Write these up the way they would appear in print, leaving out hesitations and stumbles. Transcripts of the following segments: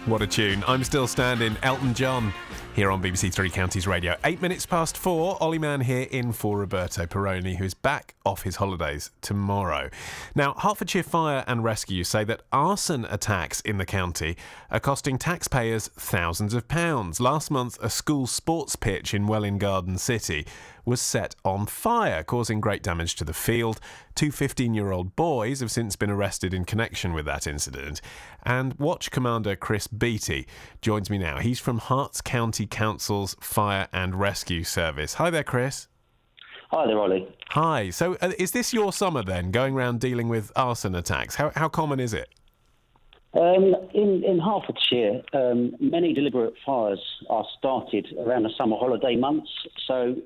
What a tune. I'm Still Standing, Elton John, here on BBC Three Counties Radio. 8 minutes past 4, Ollie Mann here in for Roberto Perroni, who's back off his holidays tomorrow. Now, Hertfordshire Fire and Rescue say that arson attacks in the county are costing taxpayers thousands of pounds. Last month, a school sports pitch in Welwyn Garden City was set on fire, causing great damage to the field. Two 15-year-old boys have since been arrested in connection with that incident. And Watch Commander Chris Beattie joins me now. He's from Herts County Council's Fire and Rescue Service. Hi there, Chris. Hi there, Ollie. Hi. So is this your summer then, going around dealing with arson attacks? How common is it? In Hertfordshire, many deliberate fires are started around the summer holiday months. So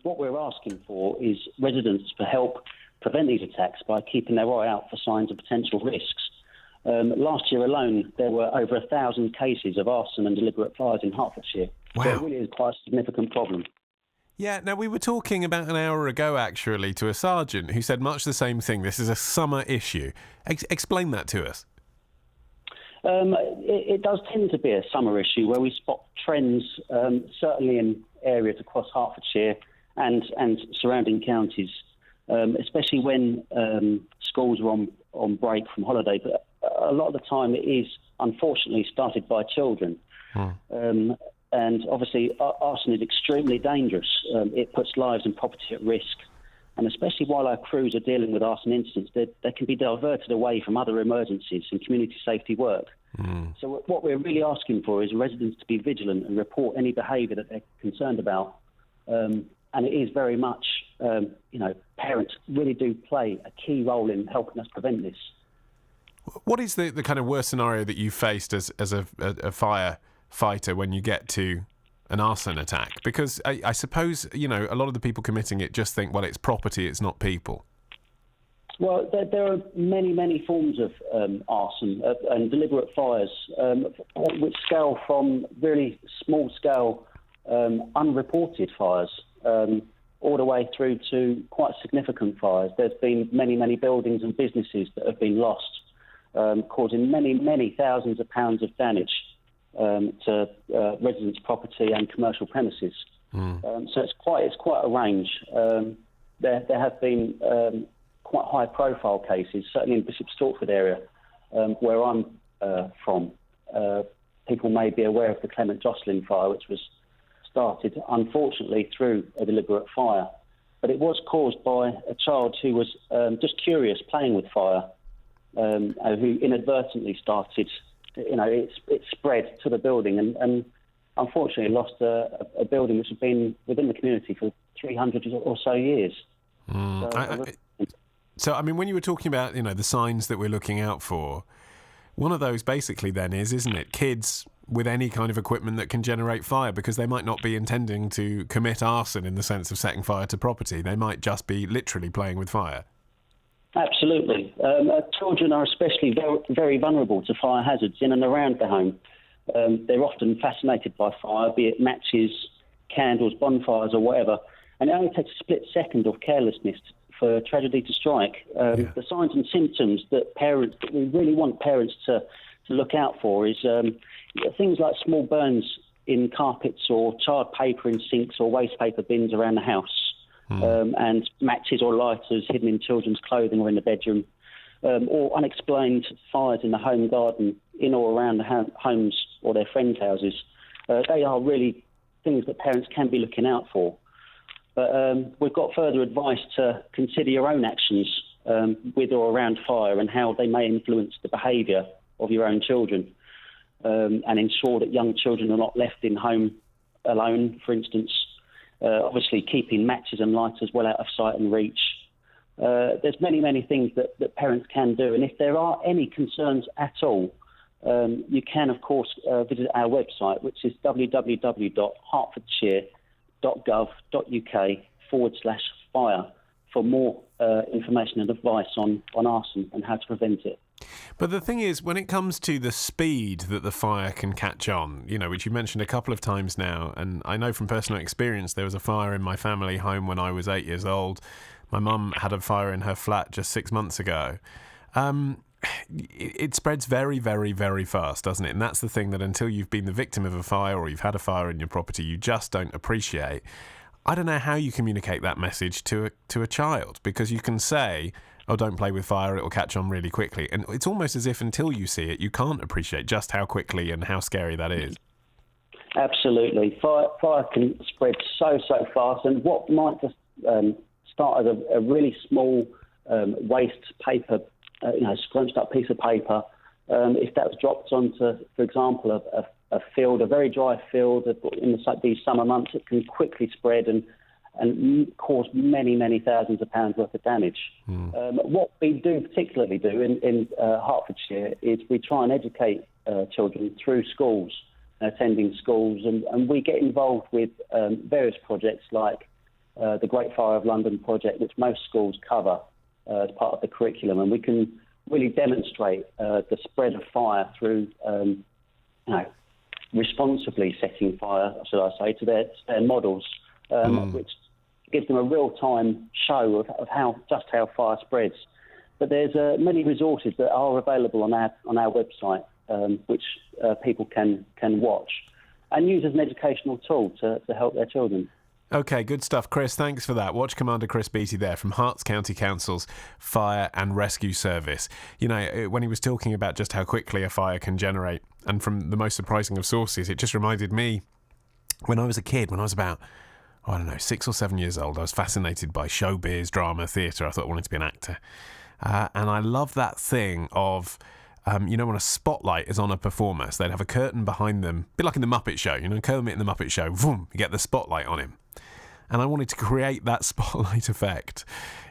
what we're asking for is residents to help prevent these attacks by keeping their eye out for signs of potential risks. Last year alone, there were over 1,000 cases of arson and deliberate fires in Hertfordshire. Wow. So it really is quite a significant problem. Yeah, now we were talking about an hour ago, actually, to a sergeant who said much the same thing. This is a summer issue. Explain that to us. It does tend to be a summer issue where we spot trends, certainly in areas across Hertfordshire and surrounding counties, especially when schools are on break from holiday. But a lot of the time it is, unfortunately, started by children. And obviously arson is extremely dangerous. It puts lives and property at risk. And especially while our crews are dealing with arson incidents, they can be diverted away from other emergencies and community safety work. So what we're really asking for is residents to be vigilant and report any behaviour that they're concerned about. And it is very much, parents really do play a key role in helping us prevent this. What is the kind of worst scenario that you faced as a firefighter when you get to an arson attack? Because I suppose, a lot of the people committing it just think, well, it's property, it's not people. Well, there are many forms of arson and deliberate fires, which scale from really small-scale, unreported fires, all the way through to quite significant fires. There's been many buildings and businesses that have been lost, causing many thousands of pounds of damage to residents' property and commercial premises. So it's quite a range. There have been quite high-profile cases, certainly in Bishop Stortford area, where I'm from. People may be aware of the Clement Jocelyn fire, which was started, unfortunately, through a deliberate fire. But it was caused by a child who was just curious, playing with fire, who inadvertently started. It spread to the building and unfortunately lost a building which had been within the community for 300 or so years. So, when you were talking about, the signs that we're looking out for, one of those basically then isn't it, kids with any kind of equipment that can generate fire, because they might not be intending to commit arson in the sense of setting fire to property. They might just be literally playing with fire. Absolutely. Children are especially very vulnerable to fire hazards in and around the home. They're often fascinated by fire, be it matches, candles, bonfires or whatever. And it only takes a split second of carelessness for tragedy to strike. The signs and symptoms that we really want parents to look out for is things like small burns in carpets or charred paper in sinks or waste paper bins around the house. And matches or lighters hidden in children's clothing or in the bedroom, or unexplained fires in the home garden, in or around the homes or their friends' houses. They are really things that parents can be looking out for. But we've got further advice to consider your own actions with or around fire and how they may influence the behaviour of your own children, and ensure that young children are not left in home alone, for instance. Obviously, keeping matches and lighters well out of sight and reach. There's many things that parents can do. And if there are any concerns at all, you can, of course, visit our website, which is www.hertfordshire.gov.uk/fire for more information and advice on arson and how to prevent it. But the thing is, when it comes to the speed that the fire can catch on, which you mentioned a couple of times now, and I know from personal experience, there was a fire in my family home when I was 8 years old. My mum had a fire in her flat just 6 months ago. it spreads very, very, very fast, doesn't it? And that's the thing, that until you've been the victim of a fire or you've had a fire in your property, you just don't appreciate. I don't know how you communicate that message to a child, because you can say, oh, don't play with fire, it'll catch on really quickly. And it's almost as if until you see it, you can't appreciate just how quickly and how scary that is. Absolutely. Fire can spread so fast, and what might just start as a really small waste paper, scrunched up piece of paper, if that was dropped onto, for example, a field, a very dry field in these summer months, it can quickly spread and cause many thousands of pounds worth of damage. What we particularly do in Hertfordshire is we try and educate children through schools, attending schools, and we get involved with various projects like the Great Fire of London project, which most schools cover as part of the curriculum, and we can really demonstrate the spread of fire through responsibly setting fire, should I say, to their models, which gives them a real-time show of how fire spreads. But there's many resources that are available on our website, which people can watch and use as an educational tool to help their children. OK, good stuff. Chris, thanks for that. Watch Commander Chris Beattie there from Herts County Council's Fire and Rescue Service. You know, when he was talking about just how quickly a fire can generate, and from the most surprising of sources, it just reminded me when I was a kid, when I was about, 6 or 7 years old, I was fascinated by showbiz, drama, theatre. I thought I wanted to be an actor. And I love that thing of, when a spotlight is on a performer, so they'd have a curtain behind them, a bit like in the Muppet Show, Kermit in the Muppet Show, boom, you get the spotlight on him. And I wanted to create that spotlight effect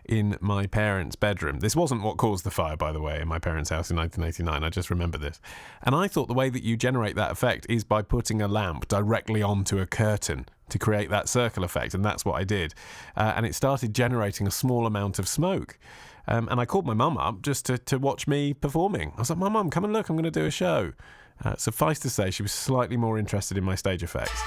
in my parents' bedroom. This wasn't what caused the fire, by the way, in my parents' house in 1989. I just remember this. And I thought the way that you generate that effect is by putting a lamp directly onto a curtain to create that circle effect. And that's what I did. And it started generating a small amount of smoke. And I called my mum up just to watch me performing. I was like, Mum, come and look, I'm going to do a show. Suffice to say, she was slightly more interested in my stage effects.